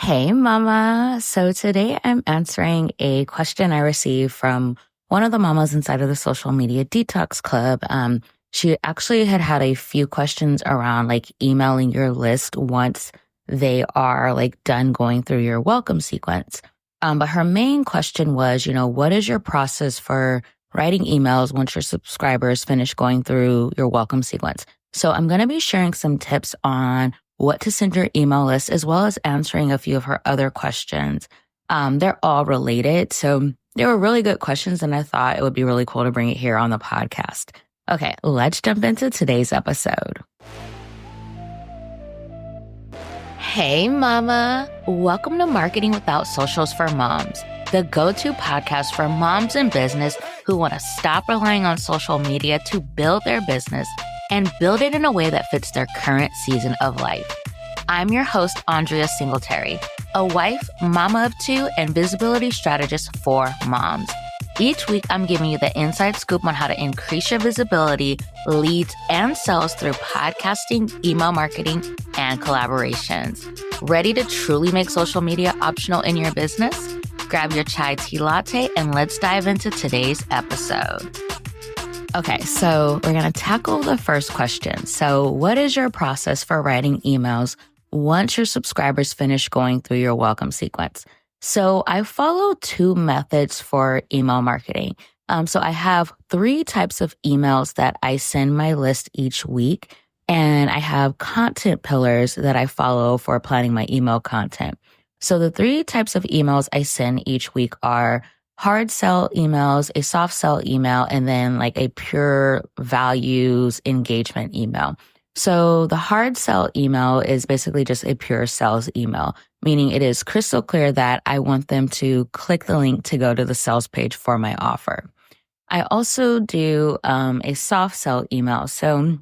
Hey, Mama. So today I'm answering a question I received from one of the mamas inside of the Social Media Detox Club. She actually had a few questions around like emailing your list once they are like done going through your welcome sequence. But her main question was, what is your process for writing emails once your subscribers finish going through your welcome sequence? So I'm going to be sharing some tips on what to send your email list, as well as answering a few of her other questions. They're all related. So they were really good questions, and I thought it would be really cool to bring it here on the podcast. Okay, let's jump into today's episode. Hey, Mama. Welcome to Marketing Without Socials for Moms, the go-to podcast for moms in business who want to stop relying on social media to build their business and build it in a way that fits their current season of life. I'm your host, Andrea Singletary, a wife, mama of two, and visibility strategist for moms. Each week, I'm giving you the inside scoop on how to increase your visibility, leads, and sales through podcasting, email marketing, and collaborations. Ready to truly make social media optional in your business? Grab your chai tea latte and let's dive into today's episode. Okay, so we're going to tackle the first question. So what is your process for writing emails once your subscribers finish going through your welcome sequence? So I follow two methods for email marketing. So I have three types of emails that I send my list each week, and I have content pillars that I follow for planning my email content. So the three types of emails I send each week are hard sell emails, a soft sell email, and then like a pure values engagement email. So the hard sell email is basically just a pure sales email, meaning it is crystal clear that I want them to click the link to go to the sales page for my offer. I also do a soft sell email. So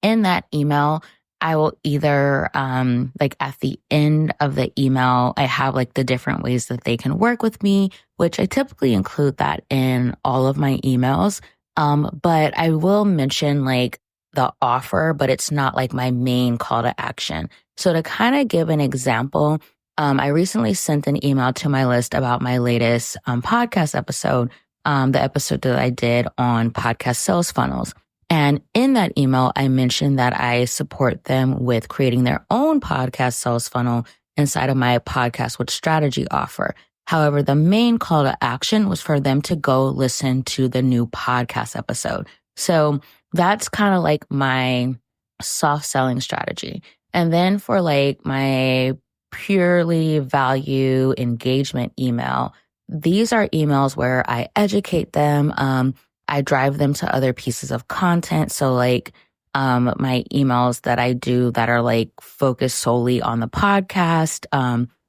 in that email, I will either, like at the end of the email, I have like the different ways that they can work with me, which I typically include that in all of my emails. But I will mention like the offer, but it's not like my main call to action. So to kind of give an example, I recently sent an email to my list about my latest podcast episode, the episode that I did on podcast sales funnels. And in that email, I mentioned that I support them with creating their own podcast sales funnel inside of my Podcast with Strategy offer. However, the main call to action was for them to go listen to the new podcast episode. So that's kind of like my soft selling strategy. And then for like my purely value engagement email, these are emails where I educate them. I drive them to other pieces of content. So like my emails that I do that are like focused solely on the podcast,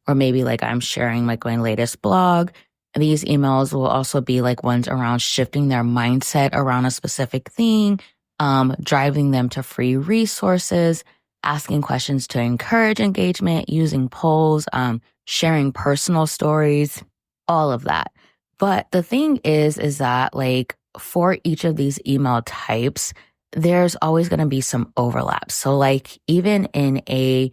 or maybe like I'm sharing like my latest blog. These emails will also be like ones around shifting their mindset around a specific thing, driving them to free resources, asking questions to encourage engagement, using polls, sharing personal stories, all of that. But the thing is that like for each of these email types, there's always going to be some overlap. So like even in a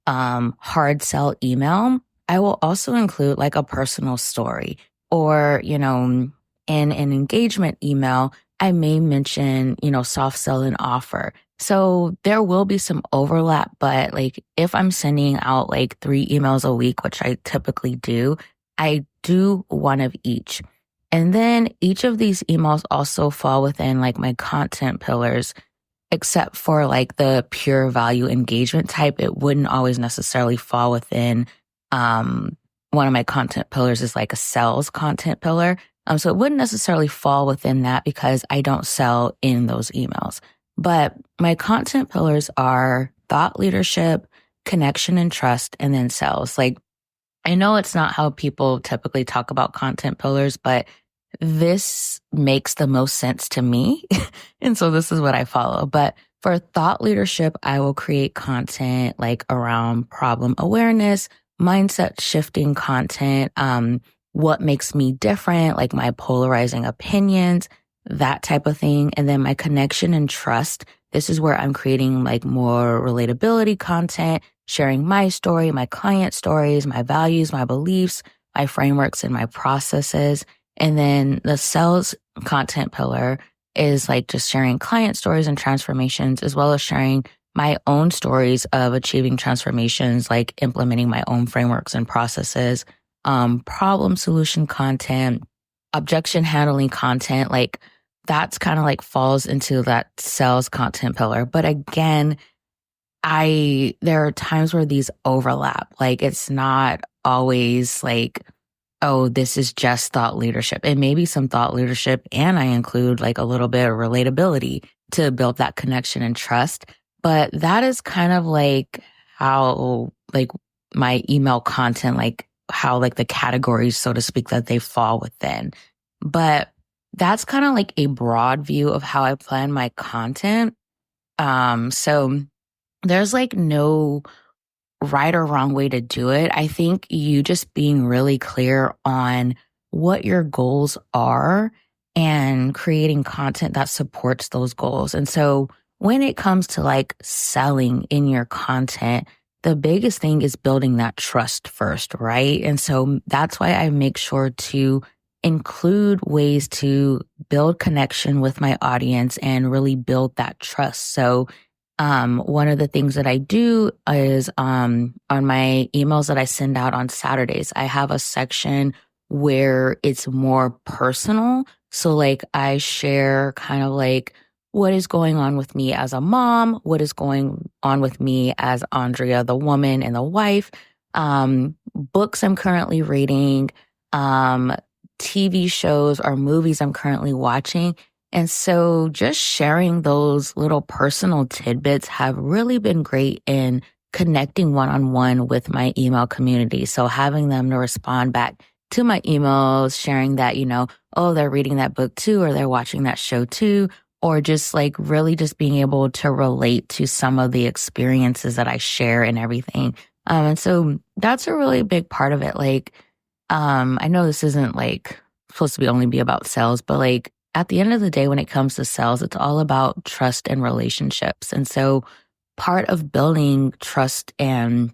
hard sell email, I will also include like a personal story, or, in an engagement email, I may mention, soft sell and offer. So there will be some overlap, but like if I'm sending out like 3 emails a week, which I typically do, I do one of each. And then each of these emails also fall within like my content pillars, except for like the pure value engagement type. It wouldn't always necessarily fall within, one of my content pillars is like a sales content pillar. So it wouldn't necessarily fall within that because I don't sell in those emails. But my content pillars are thought leadership, connection and trust, and then sales. Like, I know it's not how people typically talk about content pillars, but this makes the most sense to me. And so this is what I follow. But for thought leadership, I will create content like around problem awareness, mindset shifting content, what makes me different, like my polarizing opinions, that type of thing. And then my connection and trust. This is where I'm creating like more relatability content, sharing my story, my client stories, my values, my beliefs, my frameworks, and my processes. And then the sales content pillar is like just sharing client stories and transformations, as well as sharing my own stories of achieving transformations, like implementing my own frameworks and processes, problem solution content, objection handling content. Like that's kind of like falls into that sales content pillar. But again, there are times where these overlap. Like it's not always like, oh, this is just thought leadership. It may be some thought leadership, and I include like a little bit of relatability to build that connection and trust. But that is kind of like how like my email content, like how like the categories, so to speak, that they fall within. But that's kind of like a broad view of how I plan my content. So there's like no right or wrong way to do it. I think you just being really clear on what your goals are and creating content that supports those goals. And so when it comes to like selling in your content, the biggest thing is building that trust first, right? And so that's why I make sure to include ways to build connection with my audience and really build that trust. So one of the things that I do is on my emails that I send out on Saturdays, I have a section where it's more personal. So like I share kind of like what is going on with me as a mom, what is going on with me as Andrea, the woman and the wife, books I'm currently reading, TV shows or movies I'm currently watching. And so just sharing those little personal tidbits have really been great in connecting one-on-one with my email community. So having them to respond back to my emails, sharing that, oh, they're reading that book too, or they're watching that show too, or just like really just being able to relate to some of the experiences that I share and everything. And so that's a really big part of it. Like, I know this isn't like supposed to be only be about sales, but like at the end of the day, when it comes to sales, it's all about trust and relationships. And so part of building trust and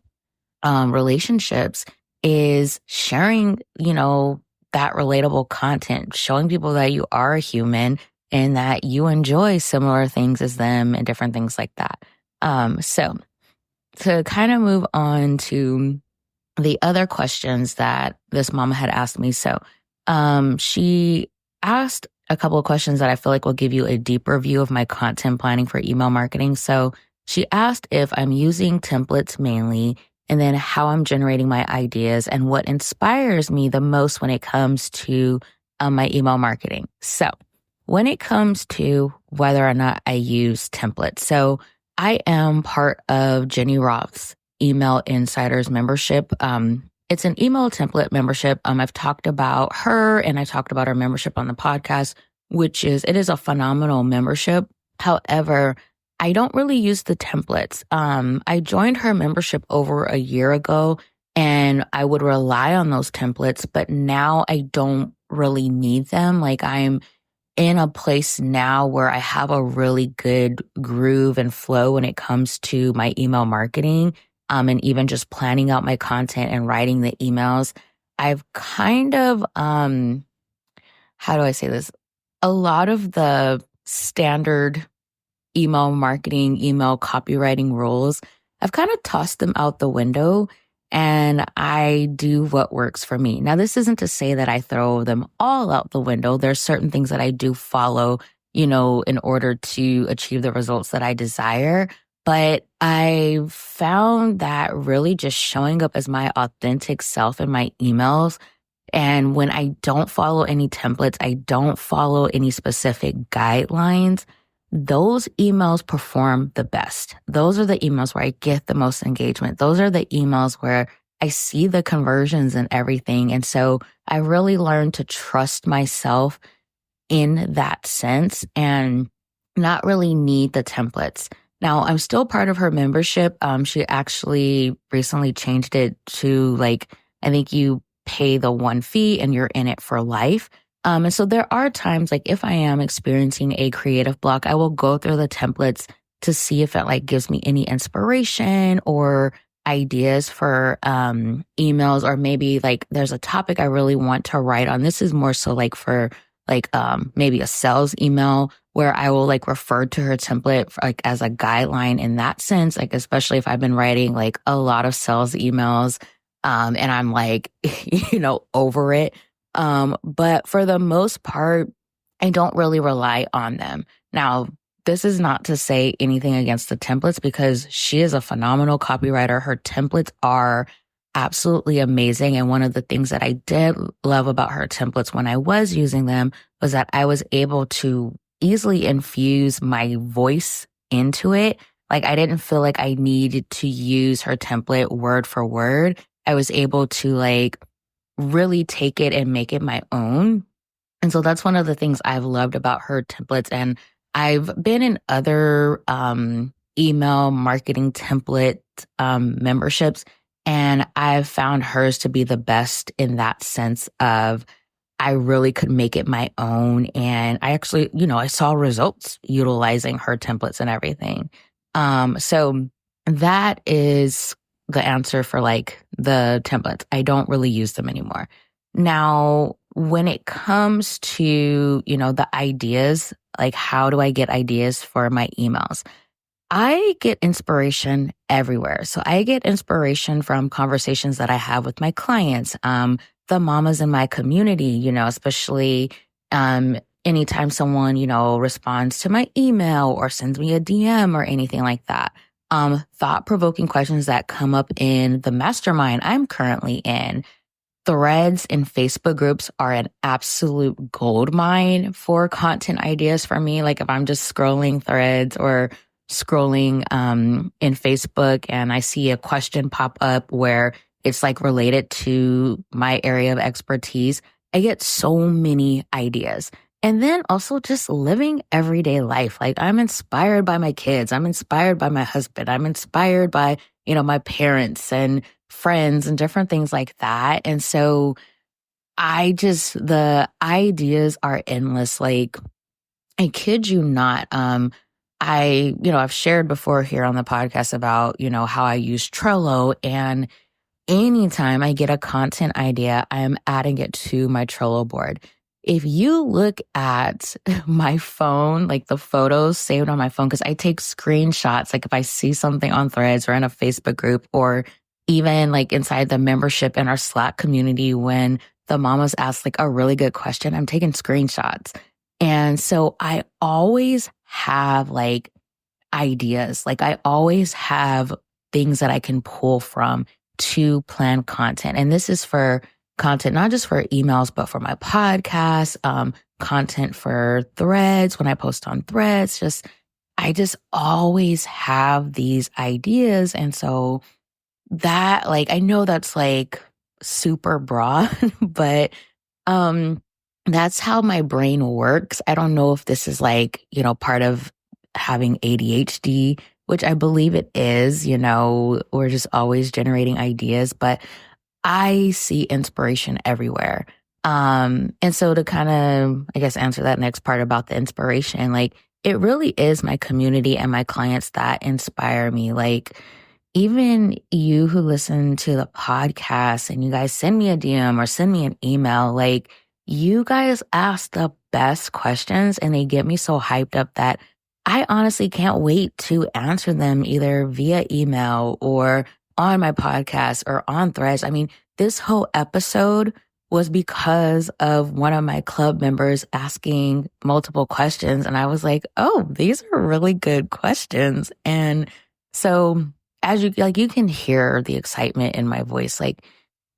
relationships is sharing, that relatable content, showing people that you are a human and that you enjoy similar things as them and different things like that. So to kind of move on to the other questions that this mama had asked me. So she asked a couple of questions that I feel like will give you a deeper view of my content planning for email marketing. So she asked if I'm using templates mainly, and then how I'm generating my ideas and what inspires me the most when it comes to my email marketing. So when it comes to whether or not I use templates, so I am part of Jenny Roth's Email Insiders membership. It's an email template membership. I've talked about her and I talked about her membership on the podcast, it is a phenomenal membership. However, I don't really use the templates. I joined her membership over a year ago and I would rely on those templates, but now I don't really need them. Like I'm in a place now where I have a really good groove and flow when it comes to my email marketing. And even just planning out my content and writing the emails. I've kind of, how do I say this? A lot of the standard email marketing, email copywriting rules, I've kind of tossed them out the window and I do what works for me. Now, this isn't to say that I throw them all out the window. There's certain things that I do follow, in order to achieve the results that I desire. But I found that really just showing up as my authentic self in my emails. And when I don't follow any templates, I don't follow any specific guidelines, those emails perform the best. Those are the emails where I get the most engagement. Those are the emails where I see the conversions and everything. And so I really learned to trust myself in that sense and not really need the templates. Now, I'm still part of her membership. She actually recently changed it to I think you pay the one fee and you're in it for life. And so there are times if I am experiencing a creative block, I will go through the templates to see if it gives me any inspiration or ideas for emails, or maybe like there's a topic I really want to write on. This is more so like for like maybe a sales email where I will like refer to her template for, like as a guideline in that sense, like especially if I've been writing like a lot of sales emails and I'm like, over it. But for the most part, I don't really rely on them. Now, this is not to say anything against the templates because she is a phenomenal copywriter. Her templates are absolutely amazing. And one of the things that I did love about her templates when I was using them was that I was able to easily infuse my voice into it. Like I didn't feel like I needed to use her template word for word. I was able to like really take it and make it my own. And so that's one of the things I've loved about her templates. And I've been in other email marketing template memberships, and I've found hers to be the best in that sense of I really could make it my own. And I actually, I saw results utilizing her templates and everything. So that is the answer for like the templates. I don't really use them anymore. Now, when it comes to, the ideas, like how do I get ideas for my emails? I get inspiration everywhere. So I get inspiration from conversations that I have with my clients, the mamas in my community, especially anytime someone, responds to my email or sends me a DM or anything like that. Thought-provoking questions that come up in the mastermind I'm currently in. Threads and Facebook groups are an absolute gold mine for content ideas for me. Like if I'm just scrolling threads or scrolling in Facebook and I see a question pop up where it's like related to my area of expertise, I get so many ideas. And then also just living everyday life. Like I'm inspired by my kids. I'm inspired by my husband. I'm inspired by, my parents and friends and different things like that. And so the ideas are endless. Like I kid you not. I've shared before here on the podcast about, how I use Trello, and anytime I get a content idea, I am adding it to my Trello board. If you look at my phone, like the photos saved on my phone, because I take screenshots, like if I see something on Threads or in a Facebook group, or even like inside the membership in our Slack community, when the mamas ask like a really good question, I'm taking screenshots. And so I always have like ideas, like I always have things that I can pull from to plan content. And this is for content, not just for emails, but for my podcast, content for Threads, when I post on Threads, I just always have these ideas. And so that, like, I know that's like super broad, but, that's how my brain works. I don't know if this is like, part of having ADHD, which I believe it is, we're just always generating ideas, but I see inspiration everywhere. And so to kind of, I guess, answer that next part about the inspiration, like it really is my community and my clients that inspire me. Like even you who listen to the podcast and you guys send me a DM or send me an email, like you guys ask the best questions and they get me so hyped up that I honestly can't wait to answer them either via email or on my podcast or on Threads. I mean, this whole episode was because of one of my club members asking multiple questions. And I was like, oh, these are really good questions. And so as you can hear the excitement in my voice, like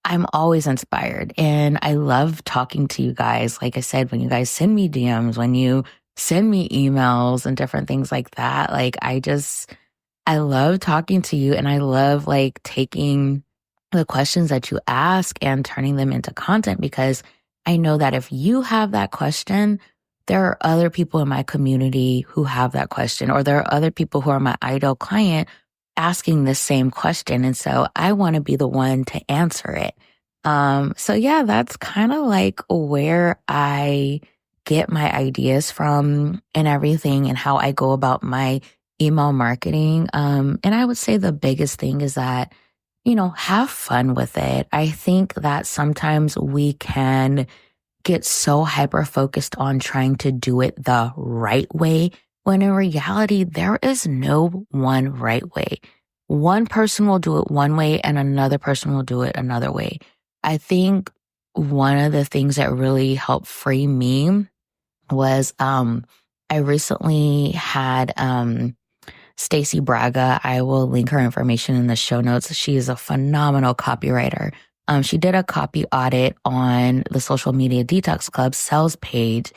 I'm always inspired and I love talking to you guys. Like I said, when you guys send me DMs, when you send me emails and different things like that, like I love talking to you, and I love like taking the questions that you ask and turning them into content, because I know that if you have that question, there are other people in my community who have that question, or there are other people who are my ideal client asking the same question. And so I want to be the one to answer it. So yeah, that's kind of like where I get my ideas from and everything, and how I go about my email marketing. And I would say the biggest thing is that have fun with it. I think that sometimes we can get so hyper focused on trying to do it the right way, when in reality, there is no one right way. One person will do it one way and another person will do it another way. I think one of the things that really helped free me was I recently had Stacy Braga. I will link her information in the show notes. She is a phenomenal copywriter. She did a copy audit on the Social Media Detox Club sales page.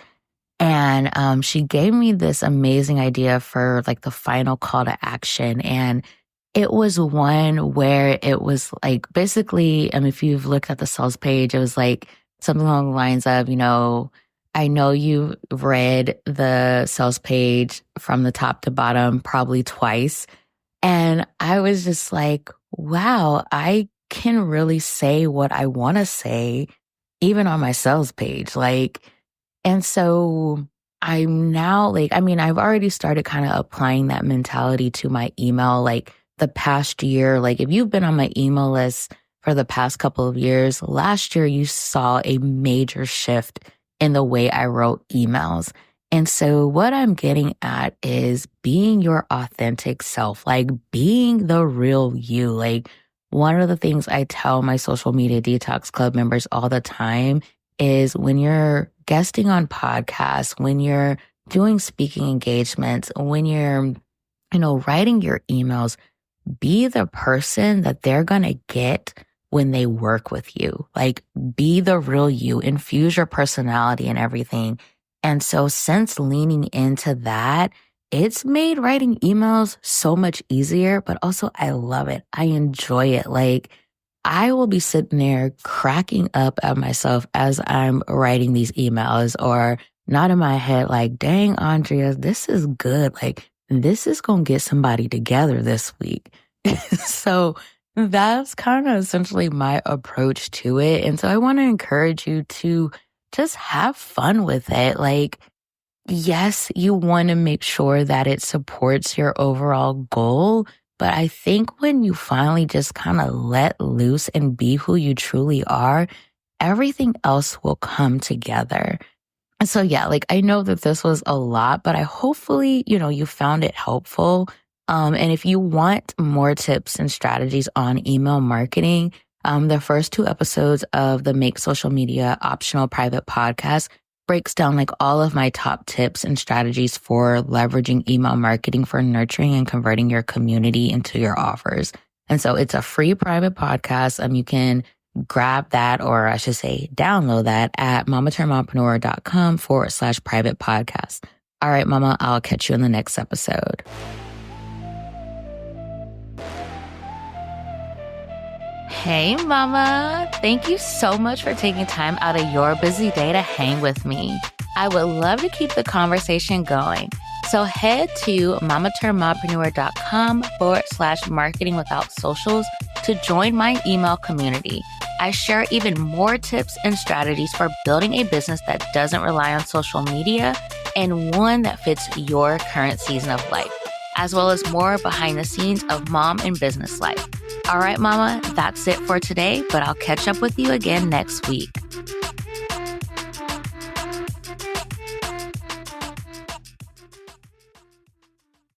And she gave me this amazing idea for like the final call to action. And it was one where it was like, basically, if you've looked at the sales page, it was like something along the lines of, I know you've read the sales page from the top to bottom probably twice. And I was just like, wow, I can really say what I want to say, even on my sales page. And so I'm now I've already started kind of applying that mentality to my email, the past year. If you've been on my email list for the past couple of years, last year you saw a major shift in the way I wrote emails. And so what I'm getting at is being your authentic self, being the real you. One of the things I tell my Social Media Detox Club members all the time is when you're guesting on podcasts, when you're doing speaking engagements, when you're, writing your emails, be the person that they're going to get when they work with you. Be the real you, infuse your personality and everything. And so since leaning into that, it's made writing emails so much easier, but also I love it. I enjoy it. I will be sitting there cracking up at myself as I'm writing these emails, or not in my head, dang, Andrea, this is good. This is going to get somebody together this week. So that's kind of essentially my approach to it. And so I want to encourage you to just have fun with it. Yes, you want to make sure that it supports your overall goal. But I think when you finally just kind of let loose and be who you truly are, everything else will come together. And so, yeah, I know that this was a lot, but I hopefully, you found it helpful. And if you want more tips and strategies on email marketing, the first 2 episodes of the Make Social Media Optional Private podcast breaks down all of my top tips and strategies for leveraging email marketing for nurturing and converting your community into your offers. And so it's a free private podcast. You can grab that, or I should say download that at mamaturnedmompreneur.com/private podcast. All right, Mama, I'll catch you in the next episode. Hey, Mama. Thank you so much for taking time out of your busy day to hang with me. I would love to keep the conversation going. So head to mamaturnedmompreneur.com/marketing without socials to join my email community. I share even more tips and strategies for building a business that doesn't rely on social media and one that fits your current season of life, as well as more behind the scenes of mom and business life. All right, Mama, that's it for today, but I'll catch up with you again next week.